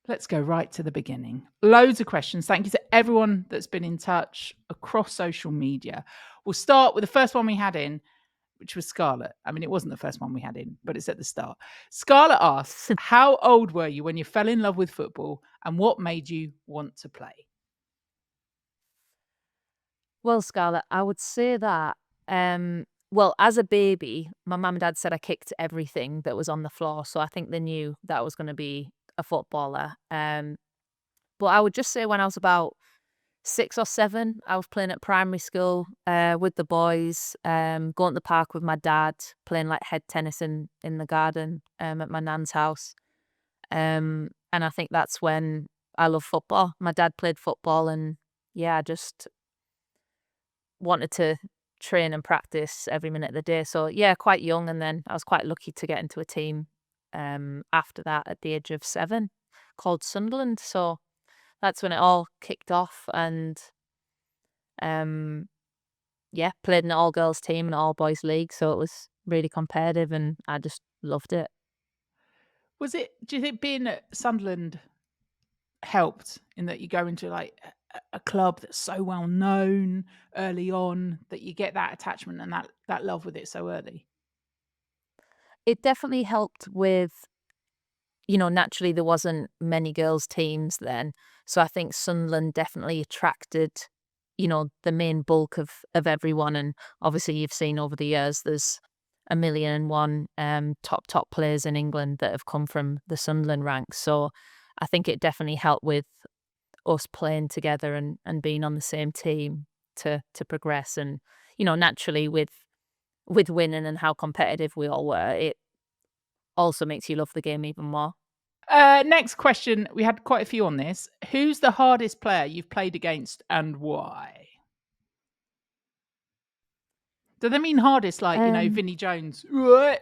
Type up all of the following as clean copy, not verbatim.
Let's go right to the beginning. Loads of questions. Thank you to everyone that's been in touch across social media. We'll start with the first one we had in, which was Scarlett. I mean, it wasn't the first one we had in, but it's at the start. Scarlett asks, how old were you when you fell in love with football and what made you want to play? Well, Scarlett, I would say that, well, as a baby, my mum and dad said I kicked everything that was on the floor, so I think they knew that I was gonna be a footballer. But I would just say when I was about 6 or 7, I was playing at primary school, with the boys, going to the park with my dad, playing, like, head tennis in the garden, at my nan's house. And I think that's when I love football. My dad played football and, yeah, I just wanted to train and practice every minute of the day. So yeah, quite young, and then I was quite lucky to get into a team after that at the age of 7 called Sunderland. So that's when it all kicked off, and um yeah, played in an all girls team and all boys league. So it was really competitive and I just loved it. Do you think being at Sunderland helped in that you go into like a club that's so well known early on that you get that attachment and that love with it so early? It definitely helped with, naturally there wasn't many girls teams then. So I think Sunderland definitely attracted, the main bulk of everyone. And obviously you've seen over the years there's a million and one top players in England that have come from the Sunderland ranks. So I think it definitely helped with us playing together and being on the same team to progress. And, naturally with winning and how competitive we all were, it also makes you love the game even more. Next question. We had quite a few on this. Who's the hardest player you've played against and why? Do they mean hardest like, Um, Vinnie Jones? Right?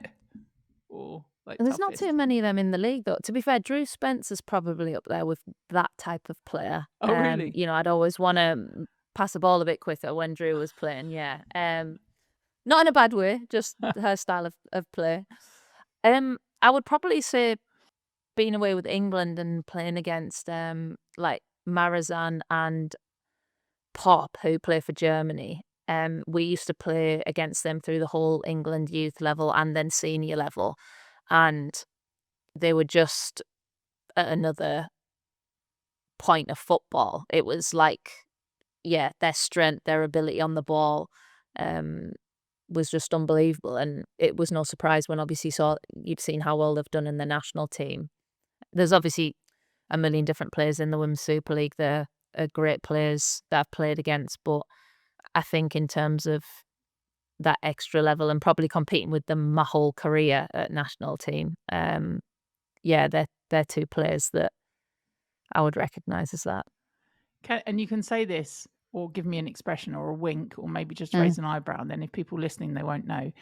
Or like there's not too toughest? many of them in the league, though. To be fair, Drew Spencer's probably up there with that type of player. Oh, really? I'd always want to pass the ball a bit quicker when Drew was playing. Yeah. Not in a bad way, just her style of play. I would probably say being away with England and playing against like Marazan and Popp, who play for Germany. We used to play against them through the whole England youth level and then senior level, and they were just at another point of football. It was like, yeah, their strength, their ability on the ball, um, was just unbelievable, and it was no surprise when obviously saw you've seen how well they've done in the national team. There's obviously a million different players in the Women's Super League. There are great players that I've played against, but I think in terms of that extra level and probably competing with them my whole career at national team, yeah, they're 2 players that I would recognise as that. And you can say this or give me an expression or a wink or maybe just Mm. raise an eyebrow, and then if people listening, they won't know. You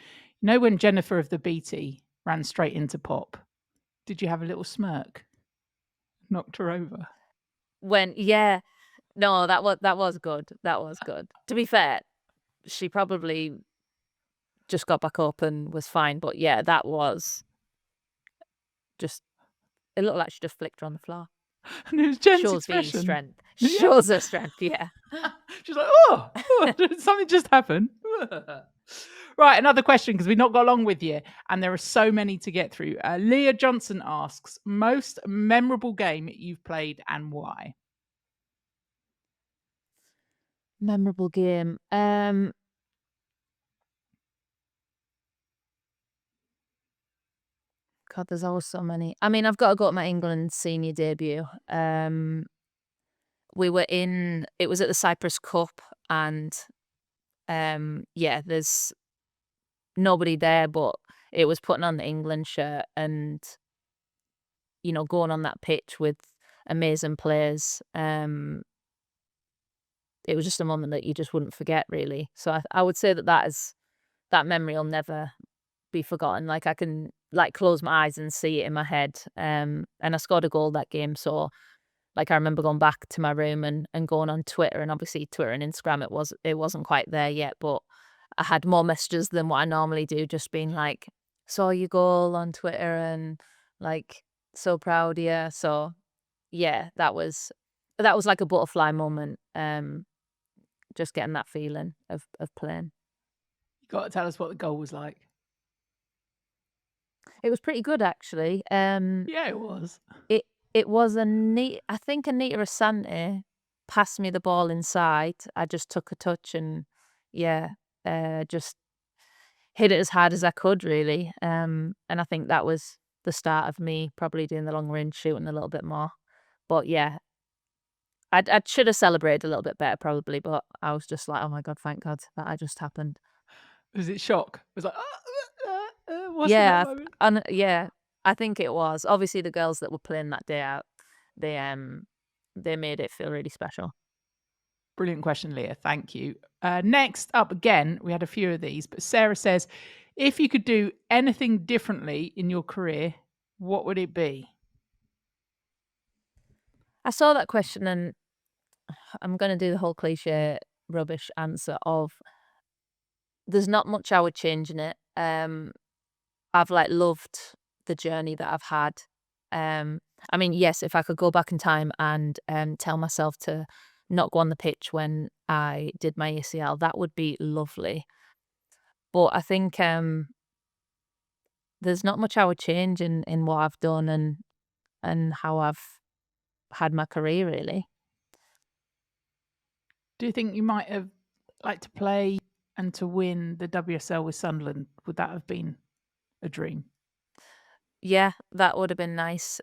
know when Jennifer of the Beattie ran straight into Popp, did you have a little smirk? Knocked her over? Yeah. No, that was good. That was good. To be fair, she probably just got back up and was fine, but yeah, that was just it looked like she just flicked her on the floor. And it was Jen's Shows Vi's expression. strength. Yeah. Shows her strength, yeah. She's like, "Oh, oh, did something just happen?" Right, another question because we've not got long with you, and there are so many to get through. Leah Johnson asks, most memorable game you've played and why? Memorable game. God, there's always so many. I mean, I've got to go to my England senior debut. It was at the Cyprus Cup, and yeah, there's nobody there, but it was putting on the England shirt and, going on that pitch with amazing players. It was just a moment that you just wouldn't forget, really. So I would say that memory will never be forgotten. Like, I can, like, close my eyes and see it in my head. And I scored a goal that game, so, like, I remember going back to my room and going on Twitter, and obviously Twitter and Instagram, it wasn't quite there yet, but I had more messages than what I normally do, just being like, "Saw your goal on Twitter," and, like, "So proud of you." So, yeah, that was like a butterfly moment. Just getting that feeling of playing. You got to tell us what the goal was like. It was pretty good actually. Yeah, it was. It was I think Anita Asante passed me the ball inside. I just took a touch and yeah, just hit it as hard as I could really. And I think that was the start of me probably doing the long range shooting a little bit more. But yeah, I should have celebrated a little bit better probably, but I was just like, oh my God, thank God that just happened. Was it shock? It was like, what's in that moment? Yeah, I think it was. Obviously, the girls that were playing that day out, they made it feel really special. Brilliant question, Leah. Thank you. Next up, again, we had a few of these, but Sarah says, if you could do anything differently in your career, what would it be? I saw that question and I'm going to do the whole cliche rubbish answer of there's not much I would change in it. I've like loved the journey that I've had. I mean, yes, if I could go back in time and tell myself to not go on the pitch when I did my ACL, that would be lovely. But I think there's not much I would change in what I've done and how I've had my career really. Do you think you might have liked to play and to win the WSL with Sunderland? Would that have been a dream? Yeah, that would have been nice.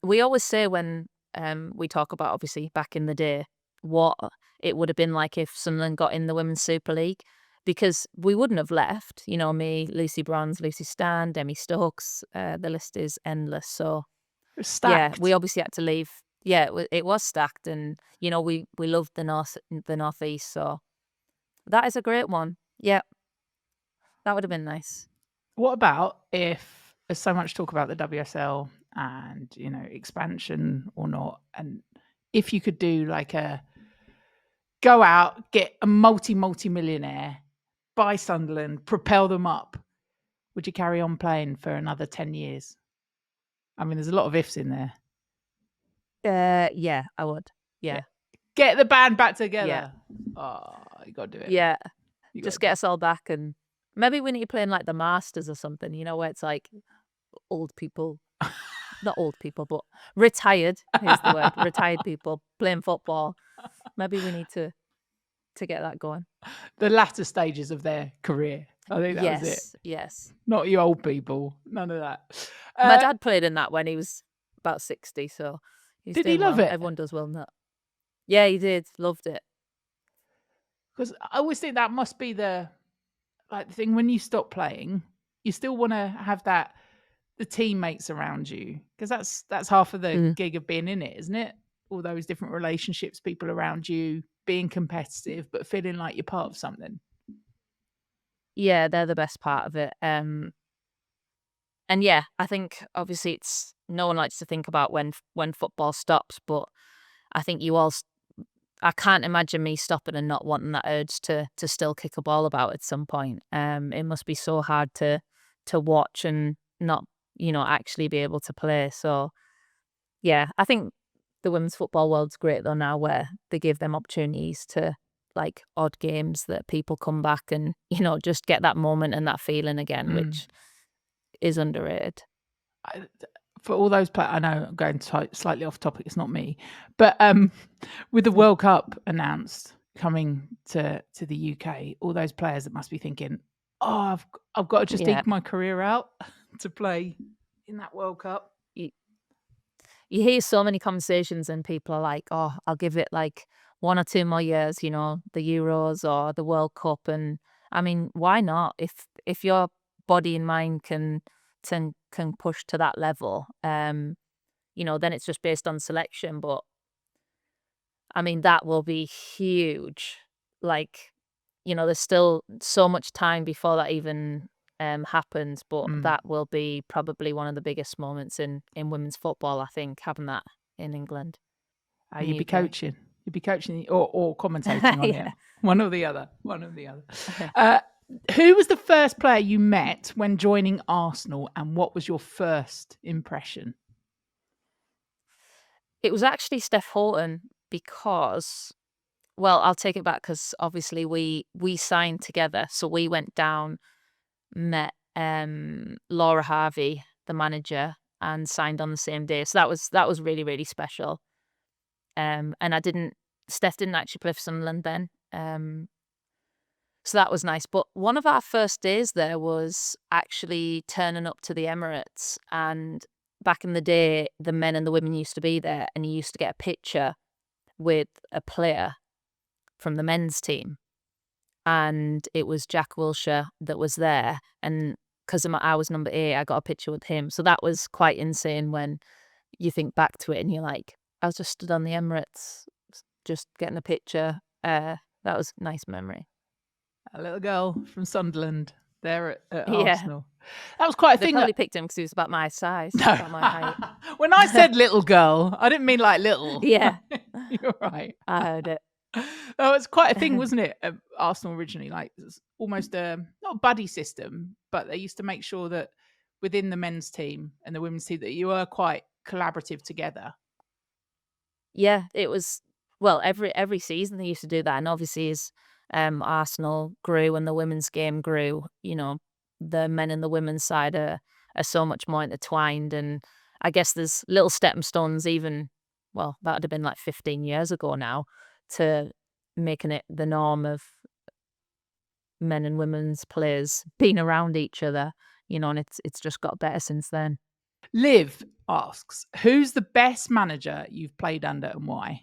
We always say when we talk about obviously back in the day what it would have been like if Sunderland got in the Women's Super League, because we wouldn't have left. You know, me, Lucy Bronze, Lucy Stan, Demi Stokes. The list is endless. So It was yeah, stacked. we obviously had to leave. Yeah, it was stacked, and you know we loved the northeast. So that is a great one. Yeah, that would have been nice. What about if there's so much talk about the WSL and, you know, expansion or not, and if you could do like go out, get a multi-millionaire, buy Sunderland, propel them up, would you carry on playing for another 10 years? I mean, there's a lot of ifs in there. Yeah, I would. Yeah. Get the band back Yeah. together. Oh, you got to do it. Yeah. You Just gotta get us all back and maybe we need to play in like the Masters or something, you know, where it's like old people, not old people, but retired, here's the word, retired people playing football. Maybe we need to get that going. The latter stages of their career. I think that was it. Yes. Not you old people. None of that. My dad played in that when he was about 60, so he's Did he doing love well. it? Everyone does well in that. Yeah, he did. Loved it. Because I always think that must be the thing when you stop playing, you still want to have the teammates around you, because that's half of the gig of being in it, isn't it? All those different relationships, people around you, being competitive, but feeling like you're part of something. Yeah, they're the best part of it. And yeah, I think obviously it's no one likes to think about when football stops, but I think I can't imagine me stopping and not wanting that urge to still kick a ball about at some point. It must be so hard to watch and not, you know, actually be able to play. So yeah, I think the women's football world's great though now, where they give them opportunities to like odd games that people come back and, you know, just get that moment and that feeling again, which is underrated. For all those players, I know I'm going slightly off topic, it's not me, but with the World Cup announced coming to the UK, all those players that must be thinking, oh, I've got to just eke my career out to play in that World Cup. You hear so many conversations and people are like, oh, I'll give it like 1 or 2 more years, you know, the Euros or the World Cup. And I mean, why not? If your body and mind can push to that level, you know, then it's just based on selection. But I mean, that will be huge. Like, you know, there's still so much time before that even happens, but that will be probably one of the biggest moments in women's football, I think, having that in England. You'd be coaching. You'd be coaching or commentating on it. One or the other. Who was the first player you met when joining Arsenal, and what was your first impression? It was actually Steph Houghton because, well, I'll take it back because obviously we signed together. So we went down, met Laura Harvey, the manager, and signed on the same day. So that was really, really special. And Steph didn't actually play for Sunderland then. So that was nice. But one of our first days there was actually turning up to the Emirates. And back in the day, the men and the women used to be there, and you used to get a picture with a player from the men's team. And it was Jack Wilshere that was there. And because I was number 8, I got a picture with him. So that was quite insane when you think back to it and you're like, I was just stood on the Emirates, just getting a picture. That was a nice memory. A little girl from Sunderland there at Yeah. Arsenal. That was quite a They thing. probably picked him because he was about my size, No. about my height. When I said little girl, I didn't mean like little. Yeah. You're right. I heard it. Oh, it's quite a thing, wasn't it? Arsenal originally, like it was almost not a buddy system, but they used to make sure that within the men's team and the women's team that you were quite collaborative together. Yeah, it was. Well, every season they used to do that, and obviously as Arsenal grew and the women's game grew, you know, the men and the women's side are so much more intertwined, and I guess there's little stepping stones. Even, well, that would have been like 15 years ago now, to making it the norm of men and women's players being around each other, you know, and it's just got better since then. Liv asks, who's the best manager you've played under and why?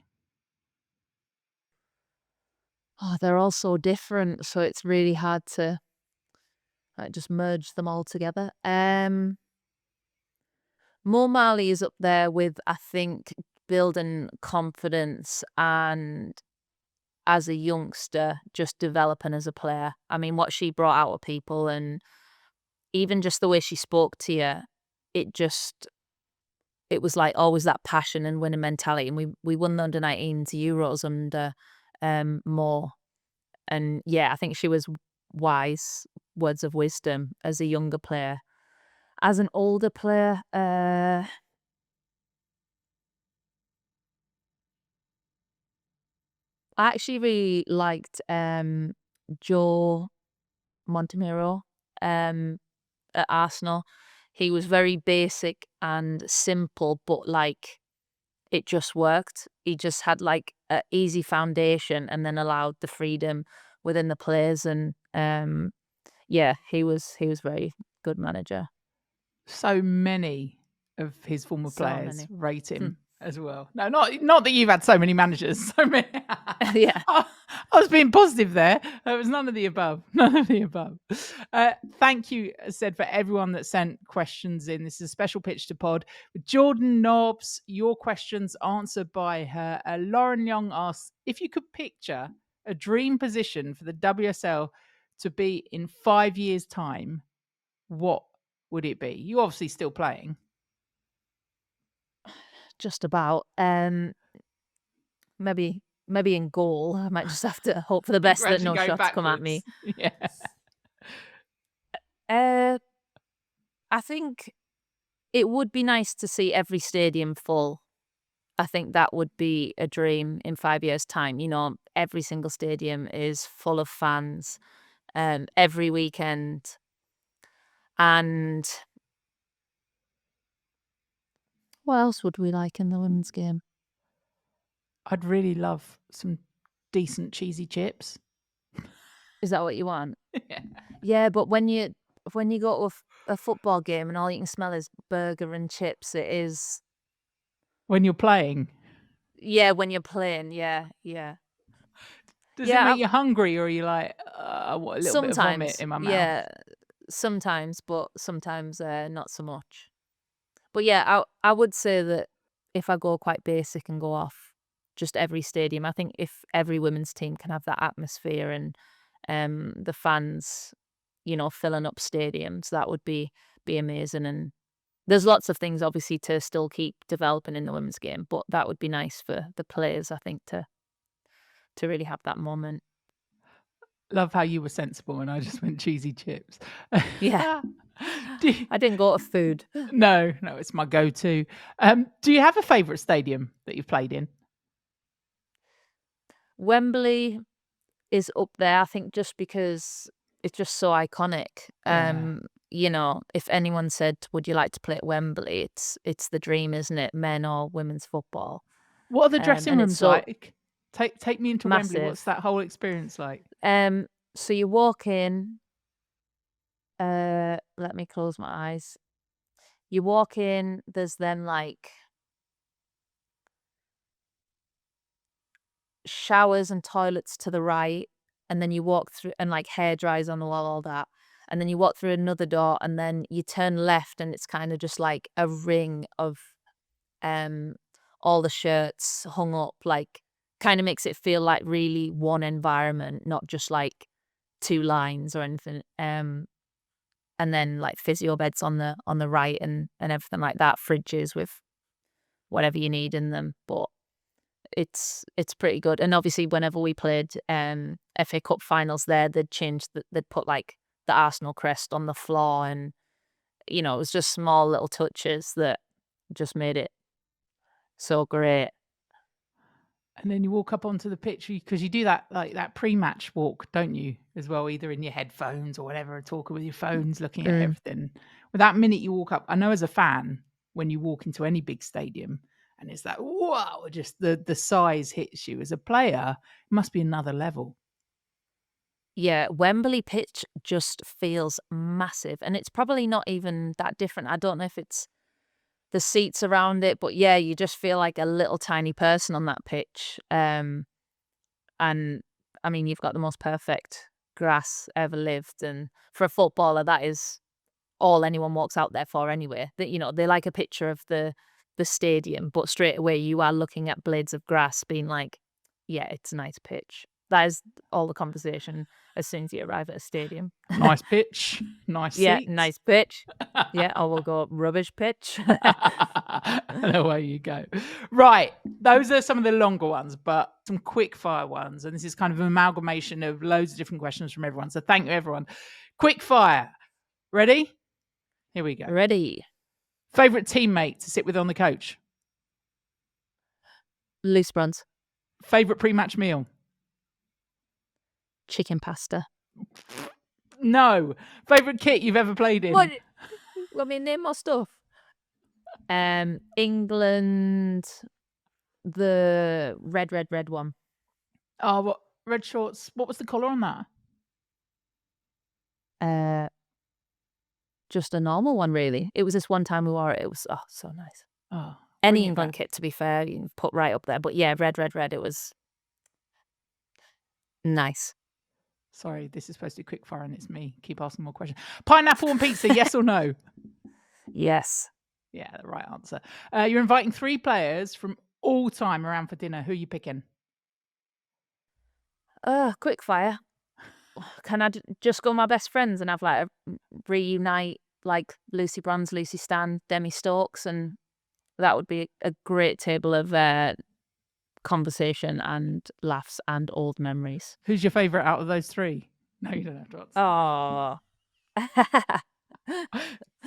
Oh, they're all so different, so it's really hard to just merge them all together. Mo Marley is up there with, I think, building confidence and as a youngster, just developing as a player. I mean, what she brought out of people, and even just the way she spoke to you, it was like always that passion and winning mentality. And we won the under-19s Euros under Mo. And yeah, I think she was wise, words of wisdom as a younger player. As an older player, I actually really liked Joe Montemiro at Arsenal. He was very basic and simple, but like it just worked. He just had like an easy foundation and then allowed the freedom within the players. And yeah, he was very good manager. So many of his former So players many. rate him as well. No, not that you've had so many managers. So many. Yeah. I was being positive there. It was none of the above. None of the above. Thank you, as said, for everyone that sent questions in. This is a special pitch to pod with Jordan Nobbs. Your questions answered by her. Lauren Young asks, if you could picture a dream position for the WSL to be in 5 years' time, what would it be? You obviously still playing. Just about. Maybe in goal. I might just have to hope for the best that no shots come at me. Yeah. I think it would be nice to see every stadium full. I think that would be a dream in 5 years' time. You know, every single stadium is full of fans every weekend. And what else would we like in the women's game? I'd really love some decent cheesy chips. Is that what you want? Yeah. Yeah, but when you go to a football game and all you can smell is burger and chips, it is. When you're playing? Yeah, when you're playing, yeah. Does it make you hungry, or are you like, I want a little bit of vomit in my mouth? Yeah, sometimes, but sometimes not so much. But yeah, I would say that if I go quite basic and go off just every stadium, I think if every women's team can have that atmosphere and the fans, you know, filling up stadiums, that would be amazing. And there's lots of things obviously to still keep developing in the women's game, but that would be nice for the players, I think, to really have that moment. Love how you were sensible and I just went cheesy chips. Yeah. Do you- I didn't go to food. no, it's my go-to. Do you have a favourite stadium that you've played in? Wembley is up there, I think, just because it's just so iconic. Yeah. You know, if anyone said, "Would you like to play at Wembley?" It's the dream, isn't it? Men or women's football. What are the dressing And it's rooms so like? Take me into Wembley. What's massive. that whole experience like? So you walk in. Let me close my eyes. You walk in. There's then like showers and toilets to the right, and then you walk through, and like hair dryers on the wall, all that. And then you walk through another door, and then you turn left, and it's kind of just like a ring of all the shirts hung up, like kind of makes it feel like really one environment, not just like two lines or anything. And then like physio beds on the right and everything like that, fridges with whatever you need in them. But it's pretty good. And obviously whenever we played FA Cup finals there, they'd put like the Arsenal crest on the floor, and you know, it was just small little touches that just made it so great. And then you walk up onto the pitch because you do that like that pre-match walk, don't you? As well, either in your headphones or whatever, talking with your phones, looking at everything. With that minute you walk up, I know as a fan, when you walk into any big stadium, and it's that wow, just the size hits you. As a player, it must be another level. Yeah, Wembley pitch just feels massive, and it's probably not even that different. I don't know if it's the seats around it, but yeah, you just feel like a little tiny person on that pitch. And I mean, you've got the most perfect grass ever lived, and for a footballer, that is all anyone walks out there for anyway. That, you know, they like a picture of the stadium, but straight away you are looking at blades of grass, being like, yeah, it's a nice pitch. That is all the conversation as soon as you arrive at a stadium. Nice pitch, nice Yeah, seats. nice pitch. Yeah, or we'll go rubbish pitch. And away you go. Right. Those are some of the longer ones, but some quick fire ones. And this is kind of an amalgamation of loads of different questions from everyone. So thank you, everyone. Quick fire. Ready? Here we go. Ready. Favorite teammate to sit with on the coach? Loose bronze. Favorite pre-match meal? Chicken pasta. No. Favorite kit you've ever played in? What? I mean, name more stuff. England, the red one. Oh, what red shorts? What was the colour on that? Just a normal one, really. It was this one time we wore it. It was so nice. Oh, any England kit, to be fair, you can put right up there. But yeah, red. It was nice. Sorry, this is supposed to be quick fire and it's me. Keep asking more questions. Pineapple on pizza, yes or no? Yes. Yeah, the right answer. You're inviting 3 players from all time around for dinner. Who are you picking? Quick fire. Can I just go with my best friends and have like a reunite, like Lucy Bronze, Lucy Stan, Demi Stokes, and that would be a great table of conversation and laughs and old memories. Who's your favourite out of those 3? No, you don't have to answer. Oh.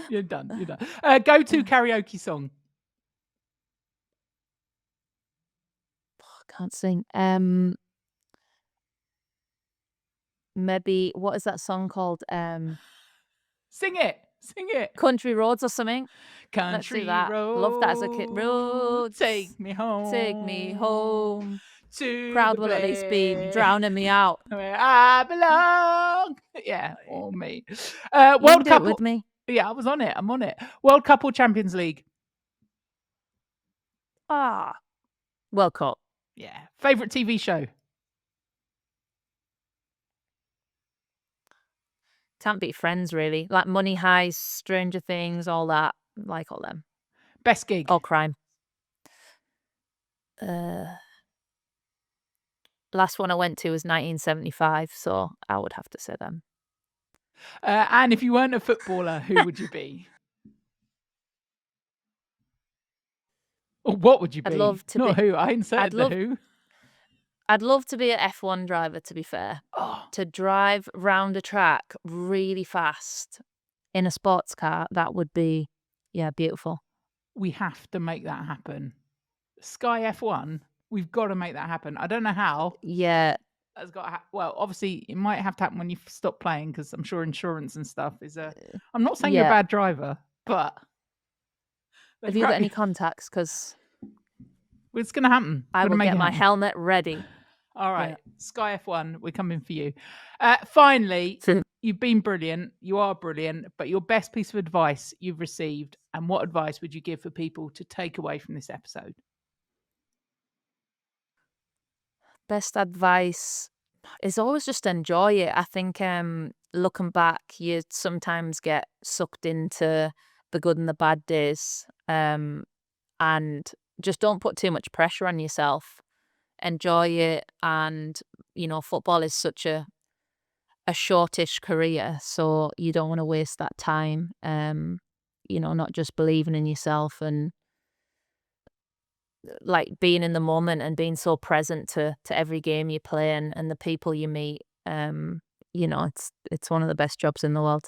You're done. Go-to karaoke song. Can't sing. Maybe, what is that song called? Sing it. Country Roads or something. Country Let's do that. roads. Love that as a kid. Roads. Take me home. To Crowd will at least be drowning me out. Where I belong. Yeah, or me. World Cup with me. Yeah, I'm on it. World Cup or Champions League? World Cup. Yeah. Favorite TV show? Can't beat Friends, really. Like Money Heist, Stranger Things, all that. Like all them. Best gig? Or crime. Last one I went to was 1975, so I would have to say them. And if you weren't a footballer, who would you be? Or what would you be? I'd love to Not be. who. I inserted the who. I'd love to be an F1 driver, to be fair. Oh, To drive round a track really fast in a sports car, that would be, yeah, beautiful. we have to make that happen. Sky F1, we've got to make that happen. I don't know how. Yeah, That's got to well, obviously, it might have to happen when you stop playing because I'm sure insurance and stuff is a. I'm not saying you're a yeah. bad driver, but Have you got any contacts? Because it's going to happen. I We're will gonna make get it my happen. helmet ready. All right, Yeah. Sky F1, we're coming for you. Finally, you've been brilliant. You are brilliant. But your best piece of advice you've received, and what advice would you give for people to take away from this episode? Best advice is always just enjoy it. I think looking back, you sometimes get sucked into the good and the bad days, and just don't put too much pressure on yourself. Enjoy it, and football is such a shortish career, so you don't want to waste that time. Not just believing in yourself and like being in the moment and being so present to every game you play and the people you meet. It's one of the best jobs in the world.